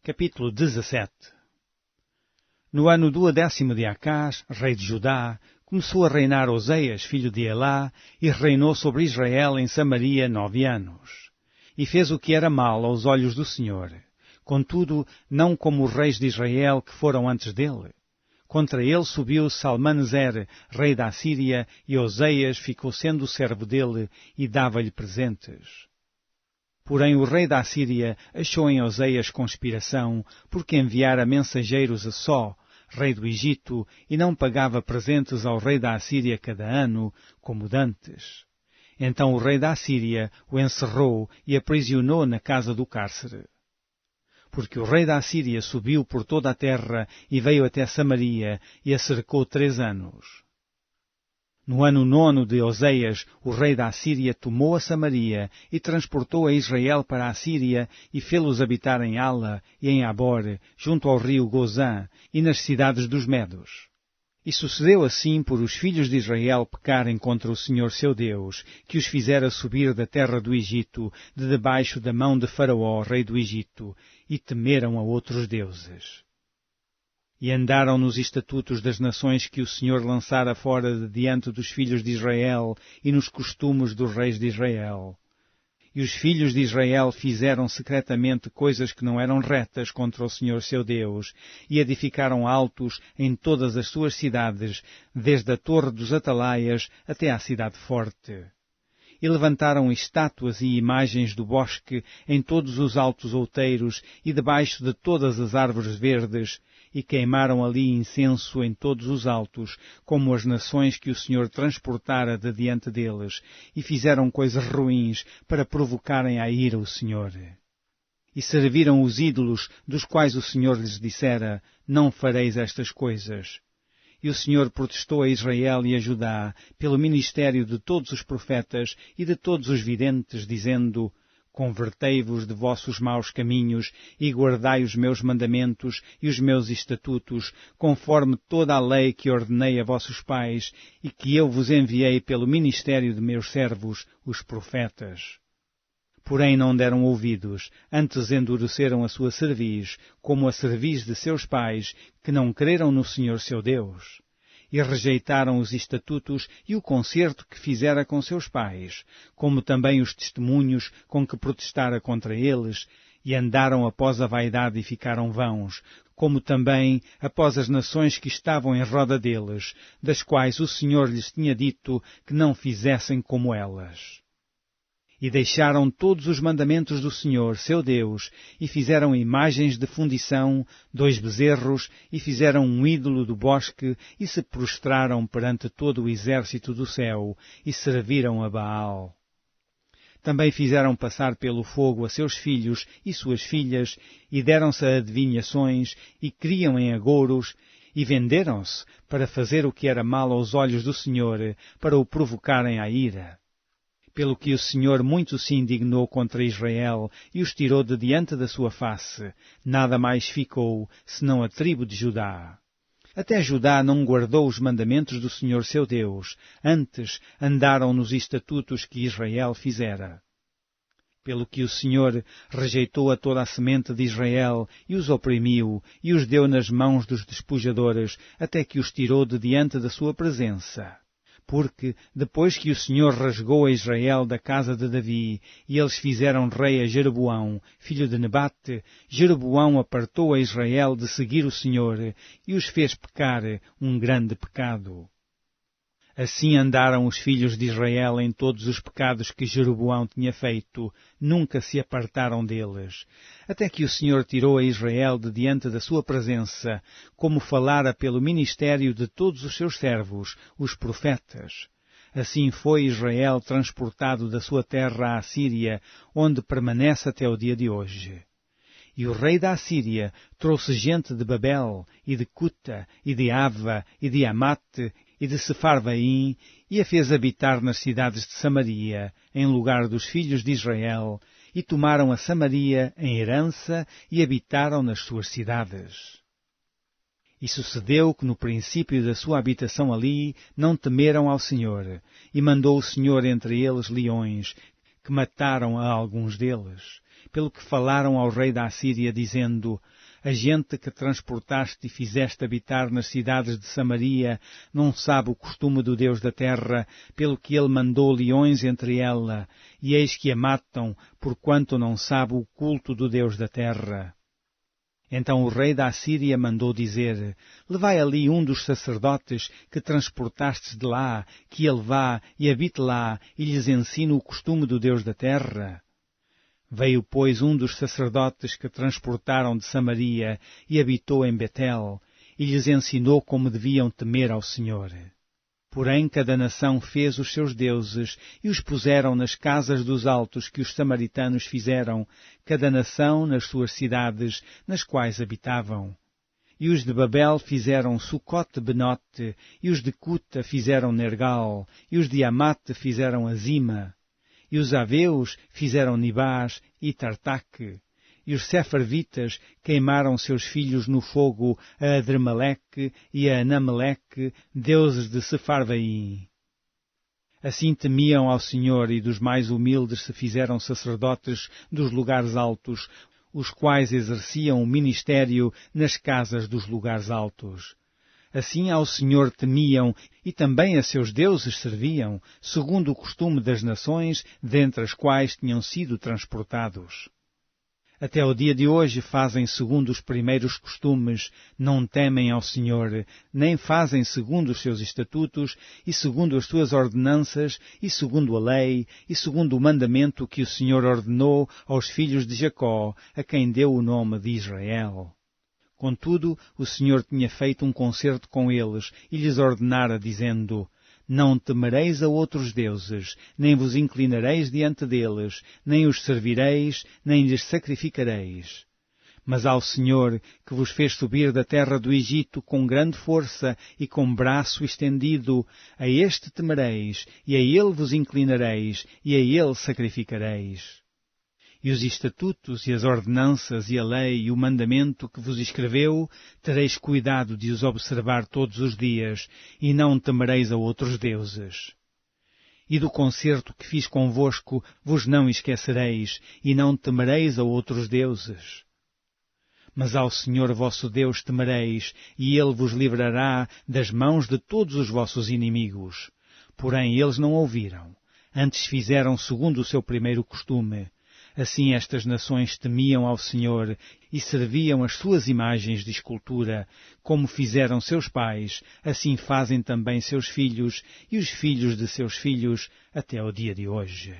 Capítulo 17. No ano do 10º de Acás, rei de Judá, começou a reinar Oseias, filho de Elá, e reinou sobre Israel em Samaria 9 anos. E fez o que era mal aos olhos do Senhor. Contudo, não como os reis de Israel que foram antes dele. Contra ele subiu Salmaneser, rei da Assíria, e Oseias ficou sendo servo dele e dava-lhe presentes. Porém o rei da Assíria achou em Oseias conspiração, porque enviara mensageiros a Só, rei do Egito, e não pagava presentes ao rei da Assíria cada ano, como dantes. Então o rei da Assíria o encerrou e aprisionou na casa do cárcere. Porque o rei da Assíria subiu por toda a terra e veio até Samaria e a cercou 3 anos. No ano 9 de Oseias, o rei da Assíria tomou a Samaria e transportou a Israel para a Assíria e fê-los habitar em Ala e em Abor, junto ao rio Gozã e nas cidades dos Medos. E sucedeu assim por os filhos de Israel pecarem contra o Senhor seu Deus, que os fizera subir da terra do Egito, de debaixo da mão de Faraó, rei do Egito, e temeram a outros deuses. E andaram nos estatutos das nações que o Senhor lançara fora de diante dos filhos de Israel e nos costumes dos reis de Israel. E os filhos de Israel fizeram secretamente coisas que não eram retas contra o Senhor seu Deus, e edificaram altos em todas as suas cidades, desde a torre dos Atalaias até à cidade forte. E levantaram estátuas e imagens do bosque em todos os altos outeiros e debaixo de todas as árvores verdes, e queimaram ali incenso em todos os altos, como as nações que o Senhor transportara de diante deles, e fizeram coisas ruins para provocarem à ira o Senhor. E serviram os ídolos dos quais o Senhor lhes dissera, não fareis estas coisas. E o Senhor protestou a Israel e a Judá, pelo ministério de todos os profetas e de todos os videntes, dizendo, convertei-vos de vossos maus caminhos e guardai os meus mandamentos e os meus estatutos, conforme toda a lei que ordenei a vossos pais e que eu vos enviei pelo ministério de meus servos, os profetas. Porém não deram ouvidos, antes endureceram a sua cerviz, como a cerviz de seus pais, que não creram no Senhor seu Deus. E rejeitaram os estatutos e o concerto que fizera com seus pais, como também os testemunhos com que protestara contra eles, e andaram após a vaidade e ficaram vãos, como também após as nações que estavam em roda deles, das quais o Senhor lhes tinha dito que não fizessem como elas. E deixaram todos os mandamentos do Senhor, seu Deus, e fizeram imagens de fundição, 2 bezerros, e fizeram um ídolo do bosque, e se prostraram perante todo o exército do céu, e serviram a Baal. Também fizeram passar pelo fogo a seus filhos e suas filhas, e deram-se a adivinhações, e criam em agouros, e venderam-se para fazer o que era mal aos olhos do Senhor, para o provocarem à ira. Pelo que o Senhor muito se indignou contra Israel e os tirou de diante da sua face, nada mais ficou, senão a tribo de Judá. Até Judá não guardou os mandamentos do Senhor seu Deus, antes andaram nos estatutos que Israel fizera. Pelo que o Senhor rejeitou a toda a semente de Israel e os oprimiu e os deu nas mãos dos despojadores, até que os tirou de diante da sua presença. Porque, depois que o Senhor rasgou a Israel da casa de Davi, e eles fizeram rei a Jeroboão, filho de Nebate, Jeroboão apartou a Israel de seguir o Senhor, e os fez pecar um grande pecado. Assim andaram os filhos de Israel em todos os pecados que Jeroboão tinha feito, nunca se apartaram deles, até que o Senhor tirou a Israel de diante da sua presença, como falara pelo ministério de todos os seus servos, os profetas. Assim foi Israel transportado da sua terra à Assíria, onde permanece até o dia de hoje. E o rei da Assíria trouxe gente de Babel, e de Cuta, e de Ava, e de Amate, e de Sefarvaim, e a fez habitar nas cidades de Samaria, em lugar dos filhos de Israel, e tomaram a Samaria em herança, e habitaram nas suas cidades. E sucedeu que no princípio da sua habitação ali, não temeram ao Senhor, e mandou o Senhor entre eles leões, que mataram a alguns deles. pelo que falaram ao rei da Assíria, dizendo: a gente que transportaste e fizeste habitar nas cidades de Samaria não sabe o costume do Deus da terra, pelo que ele mandou leões entre ela, e eis que a matam, porquanto não sabe o culto do Deus da terra. Então o rei da Assíria mandou dizer: levai ali um dos sacerdotes que transportastes de lá, que ele vá e habite lá, e lhes ensine o costume do Deus da terra. Veio, pois, um dos sacerdotes que transportaram de Samaria e habitou em Betel, e lhes ensinou como deviam temer ao Senhor. Porém, cada nação fez os seus deuses e os puseram nas casas dos altos que os samaritanos fizeram, cada nação nas suas cidades, nas quais habitavam. E os de Babel fizeram Sucote-Benote, e os de Cuta fizeram Nergal, e os de Amate fizeram Azima. E os aveus fizeram Nibás e Tartaque. E os sefarvitas queimaram seus filhos no fogo a Adremeleque e a Anameleque, deuses de Sefarvaim. Assim temiam ao Senhor, e dos mais humildes se fizeram sacerdotes dos lugares altos, os quais exerciam o ministério nas casas dos lugares altos. Assim ao Senhor temiam e também a seus deuses serviam, segundo o costume das nações, dentre as quais tinham sido transportados. Até o dia de hoje fazem segundo os primeiros costumes, não temem ao Senhor, nem fazem segundo os seus estatutos, e segundo as suas ordenanças, e segundo a lei, e segundo o mandamento que o Senhor ordenou aos filhos de Jacó, a quem deu o nome de Israel. Contudo, o Senhor tinha feito um concerto com eles e lhes ordenara, dizendo: não temereis a outros deuses, nem vos inclinareis diante deles, nem os servireis, nem lhes sacrificareis. Mas ao Senhor, que vos fez subir da terra do Egito com grande força e com braço estendido, a este temereis, e a ele vos inclinareis, e a ele sacrificareis. E os estatutos e as ordenanças e a lei e o mandamento que vos escreveu, tereis cuidado de os observar todos os dias, e não temereis a outros deuses. E do concerto que fiz convosco vos não esquecereis, e não temereis a outros deuses. Mas ao Senhor vosso Deus temereis, e Ele vos livrará das mãos de todos os vossos inimigos. Porém eles não ouviram, antes fizeram segundo o seu primeiro costume. Assim estas nações temiam ao Senhor e serviam as suas imagens de escultura, como fizeram seus pais, assim fazem também seus filhos e os filhos de seus filhos até o dia de hoje.